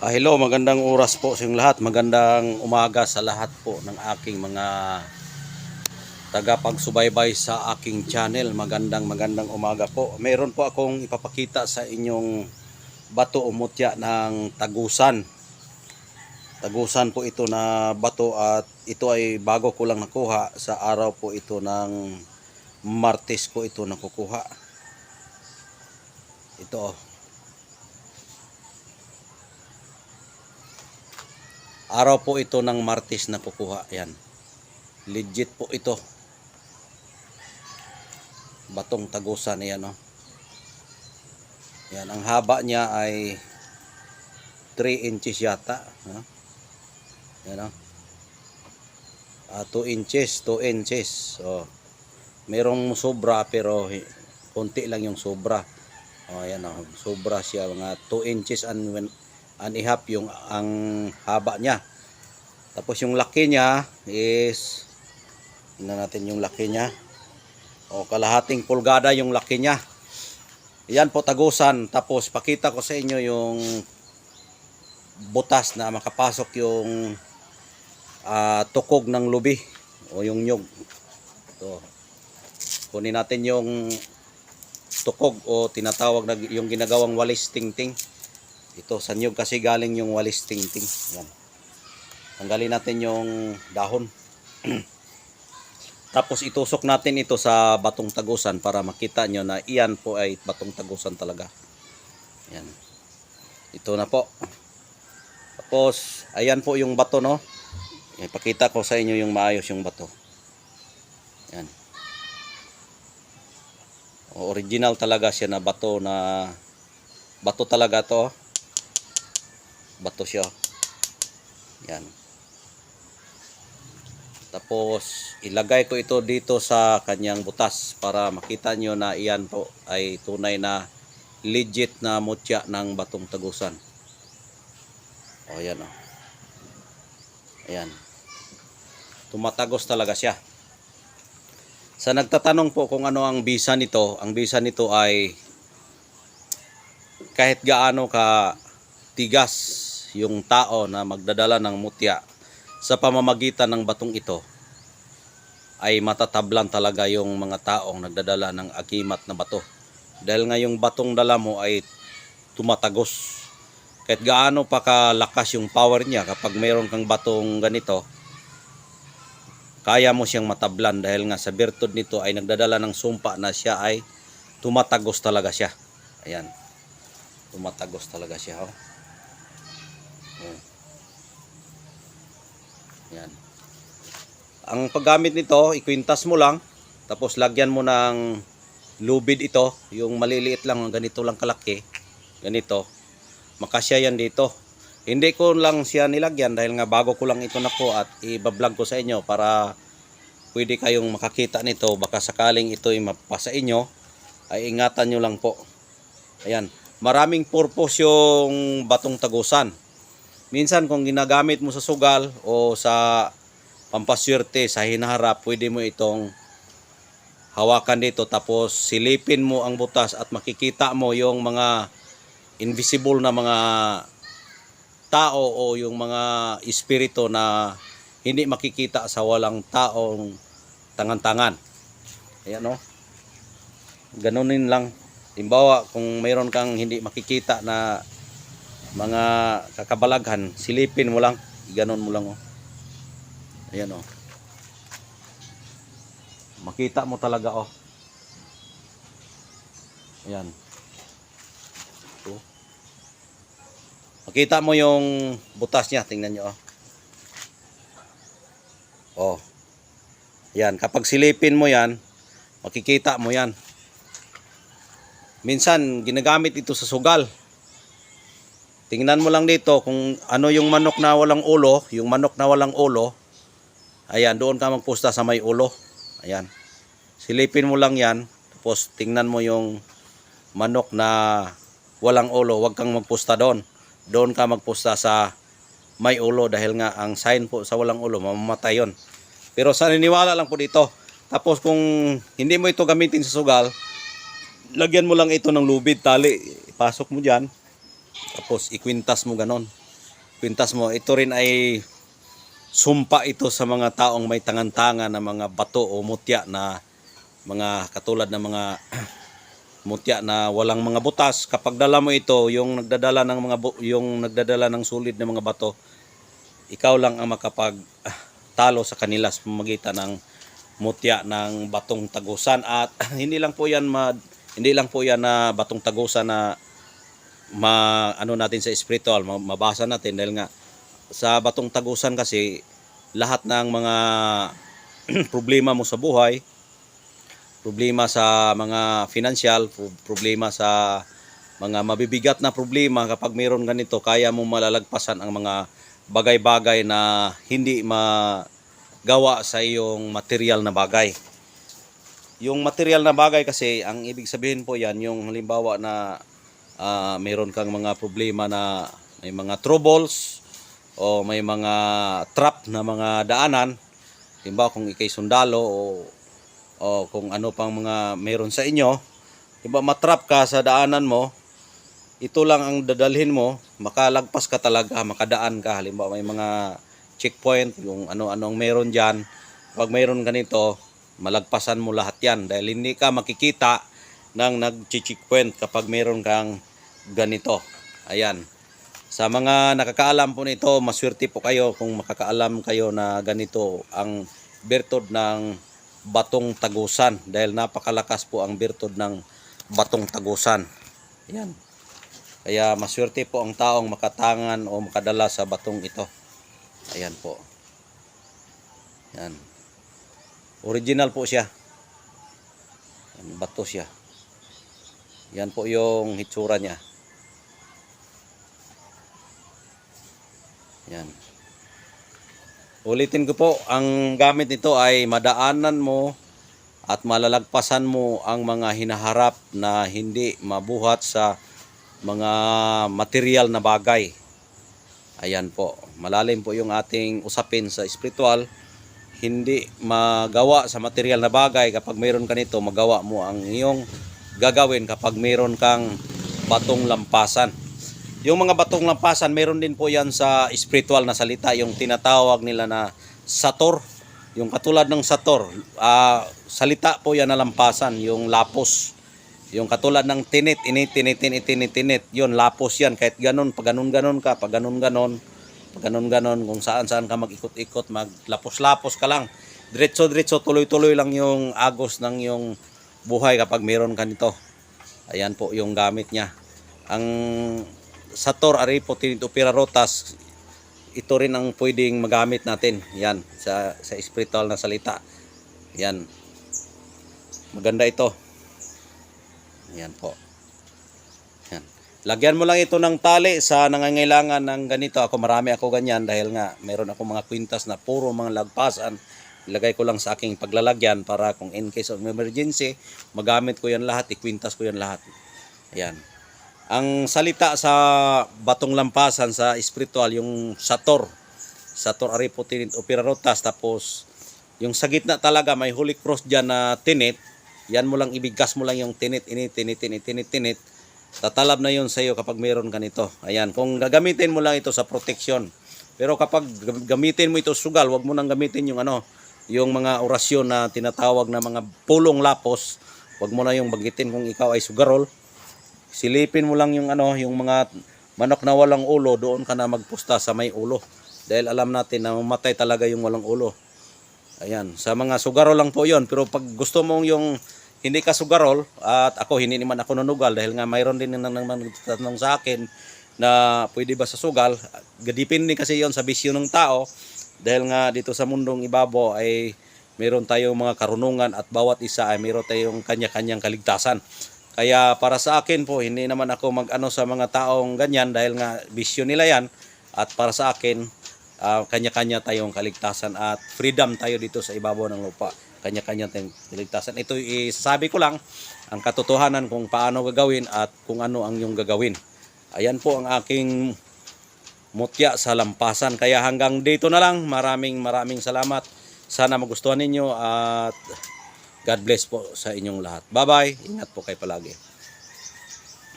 Hello, magandang oras po sa inyong lahat. Magandang umaga sa lahat po ng aking mga tagapagsubaybay sa aking channel. Magandang umaga po. Meron po akong ipapakita sa inyong bato o mutya ng tagusan. Tagusan po ito na bato at ito ay bago ko lang nakuha. Sa araw po ito ng Martes ko ito nakukuha. Ito oh. Araw po ito ng Martes na kukuha. Yan. Legit po ito. Batong tagusan. Yan o. Yan. Ang haba niya ay 3 inches yata. Yan o. 2 inches. 2 inches. So, merong sobra pero konti lang yung sobra. Yan o. Sobra siya. Mga 2 inches and a half yung ang haba niya. Tapos yung laki niya is tingnan natin yung laki niya. Kalahating pulgada yung laki niya. Yan po tagusan. Tapos pakita ko sa inyo yung butas na makapasok yung tukog ng lubi o yung nyug. Ito. Kunin natin yung tukog o tinatawag na yung ginagawang walis tingting. Ito sa nyug kasi galing yung walis tingting. Yan. Tanggalin natin yung dahon. Tapos itusok natin ito sa batong tagusan para makita nyo na iyan po ay batong tagusan talaga. Yan. Ito na po. Tapos ayan po yung bato, no. Ipakita ko sa inyo yung maayos yung bato. Yan. Original talaga siya na bato talaga to. Bato siya. Yan. Tapos ilagay ko ito dito sa kanyang butas para makita nyo na iyan po ay tunay na legit na mutya ng batong tagusan. Ayan o. Ayan. Tumatagos talaga siya. Sa nagtatanong po kung ano ang bisa nito, ang bisa nito ay kahit gaano ka tigas yung tao na magdadala ng mutya sa pamamagitan ng batong ito ay matatablan talaga yung mga taong nagdadala ng agimat na bato. Dahil nga yung batong dala mo ay tumatagos. Kahit gaano pa kalakas yung power niya, kapag mayroon kang batong ganito, kaya mo siyang matablan dahil nga sa birtud nito ay nagdadala ng sumpa na siya ay tumatagos talaga siya. Ayan. Tumatagos talaga siya. Yan. Ang paggamit nito, ikwintas mo lang, tapos lagyan mo ng lubid ito, yung maliliit lang, ganito lang kalaki, ganito, makasya yan dito. Hindi ko lang siya nilagyan dahil nga bago ko lang ito na po at i-vlog ko sa inyo para pwede kayong makakita nito, baka sakaling ito ay mapasa inyo, ay ingatan nyo lang po. Ayan, maraming purpose yung batong tagusan. Minsan kung ginagamit mo sa sugal o sa pampaswerte sa hinaharap, pwede mo itong hawakan dito tapos silipin mo ang butas at makikita mo yung mga invisible na mga tao o yung mga espiritu na hindi makikita sa walang taong tangan-tangan. Ayan o. Ganunin lang. Halimbawa kung mayroon kang hindi makikita na mga kakabalaghan, silipin mo lang, ganon mo lang ayan makita mo talaga ayan makita mo yung butas niya, tingnan nyo yan, kapag silipin mo yan, makikita mo yan. Minsan ginagamit ito sa sugal. Tingnan mo lang dito kung ano yung manok na walang ulo. Yung manok na walang ulo, ayan, doon ka magpusta sa may ulo. Ayan. Silipin mo lang yan. Tapos tingnan mo yung manok na walang ulo. Huwag kang magpusta doon. Doon ka magpusta sa may ulo dahil nga ang sign po sa walang ulo, mamamatay yun. Pero sa niniwala lang po dito. Tapos kung hindi mo ito gamitin sa sugal, lagyan mo lang ito ng lubid, tali. Ipasok mo dyan. Tapos ikwintas mo ganon. Kwintas mo. Ito rin ay sumpa ito sa mga taong may tangan-tangan na mga bato o mutya na mga katulad ng mga mutya na walang mga butas. Kapag dala mo ito, yung nagdadala ng yung nagdadala ng solid na mga bato, ikaw lang ang makapag talo sa kanila sa pamamagitan ng mutya ng batong tagusan. At hindi lang po yan na batong tagusan na ano natin sa spiritual, mabasa natin, dahil nga sa batong tagusan kasi lahat ng mga problema mo sa buhay, problema sa mga financial, problema sa mga mabibigat na problema, kapag mayroon ganito, kaya mo malalagpasan ang mga bagay-bagay na hindi magawa sa iyong material na bagay. Yung material na bagay kasi, ang ibig sabihin po yan, yung halimbawa na mayroon kang mga problema na may mga troubles o may mga trap na mga daanan, halimbawa kung ikay sundalo o kung ano pang mga meron sa inyo, diba, matrap ka sa daanan mo, ito lang ang dadalhin mo, makalagpas ka talaga, makadaan ka. Halimbawa may mga checkpoint, yung ano-anong meron dyan, pag meron ganito, malagpasan mo lahat yan, dahil hindi ka makikita ng nag-checkpoint kapag meron kang ganito. Ayan, sa mga nakakaalam po nito, maswerte po kayo kung makakaalam kayo na ganito ang bertod ng batong tagusan, dahil napakalakas po ang bertod ng batong tagusan. Ayan. Kaya maswerte po ang taong makatangan o makadala sa batong ito. Ayan po. Ayan. Original po siya. Ayan, bato siya. Yan po yung hitsura niya. Ayan. Ulitin ko po, ang gamit nito ay madaanan mo at malalagpasan mo ang mga hinaharap na hindi mabuhat sa mga material na bagay. Ayan po, malalim po yung ating usapin sa spiritual. Hindi magawa sa material na bagay. Kapag mayroon ka nito, magawa mo ang iyong gagawin kapag mayroon kang batong lampasan. Yung mga batong lampasan, meron din po yan sa spiritual na salita, yung tinatawag nila na sator. Yung katulad ng sator, salita po yan na lampasan, yung lapos. Yung katulad ng tinit, tinit, yun, lapos yan. Kahit ganun, pag ganun-ganon ka, pag ganun-ganon, kung saan-saan ka mag-ikot-ikot, maglapos-lapos ka lang. Diretso-diretso, tuloy-tuloy lang yung agos ng yung buhay kapag meron ka nito. Ayan po yung gamit niya. Ang sator, aripo, tinit, opera, rotas, ito rin ang pwedeng magamit natin. Yan, sa spiritual na salita. Yan. Maganda ito. Yan po. Yan. Lagyan mo lang ito ng tali sa nangangailangan ng ganito. Marami ako ganyan dahil nga meron ako mga kwintas na puro mga lagpasan. Ilagay ko lang sa aking paglalagyan para kung in case of emergency, magamit ko yan lahat, ikwintas ko yan lahat. Ayan. Ang salita sa batong lampasan sa spiritual, yung sator. Sator, aripo, tinit, opera, rotas. Tapos, yung sa gitna talaga, may holy cross dyan na tinit. Yan mo lang, ibigkas mo lang yung tinit. Tatalab na yun sa iyo kapag mayroon ka nito. Ayan, kung gagamitin mo lang ito sa protection. Pero kapag gamitin mo ito sugal, wag mo nang gamitin yung mga orasyon na tinatawag na mga pulong lapos. Wag mo na yung bagitin kung ikaw ay sugarol. Silipin mo lang yung yung mga manok na walang ulo, doon ka na magpusta sa may ulo. Dahil alam natin na mamatay talaga yung walang ulo. Ayan, sa mga sugarol lang po yon. Pero pag gusto mong yung hindi ka sugarol, at ako, hindi naman ako nanugal, dahil nga mayroon din nagtatanong sa akin na pwede ba sa sugal. Depende kasi yon sa bisyo ng tao. Dahil nga dito sa mundong ibabaw ay mayroon tayong mga karunungan at bawat isa ay mayroon tayong kanya-kanyang kaligtasan. Kaya para sa akin po, hindi naman ako mag-ano sa mga taong ganyan dahil nga bisyo nila yan. At para sa akin, kanya-kanya tayong kaligtasan at freedom tayo dito sa ibabaw ng lupa. Kanya-kanya tayong kaligtasan. Ito isasabi ko lang ang katotohanan kung paano gagawin at kung ano ang yung gagawin. Ayan po ang aking mutya sa lampasan. Kaya hanggang dito na lang. Maraming salamat. Sana magustuhan ninyo at God bless po sa inyong lahat. Bye-bye. Ingat po kayo palagi.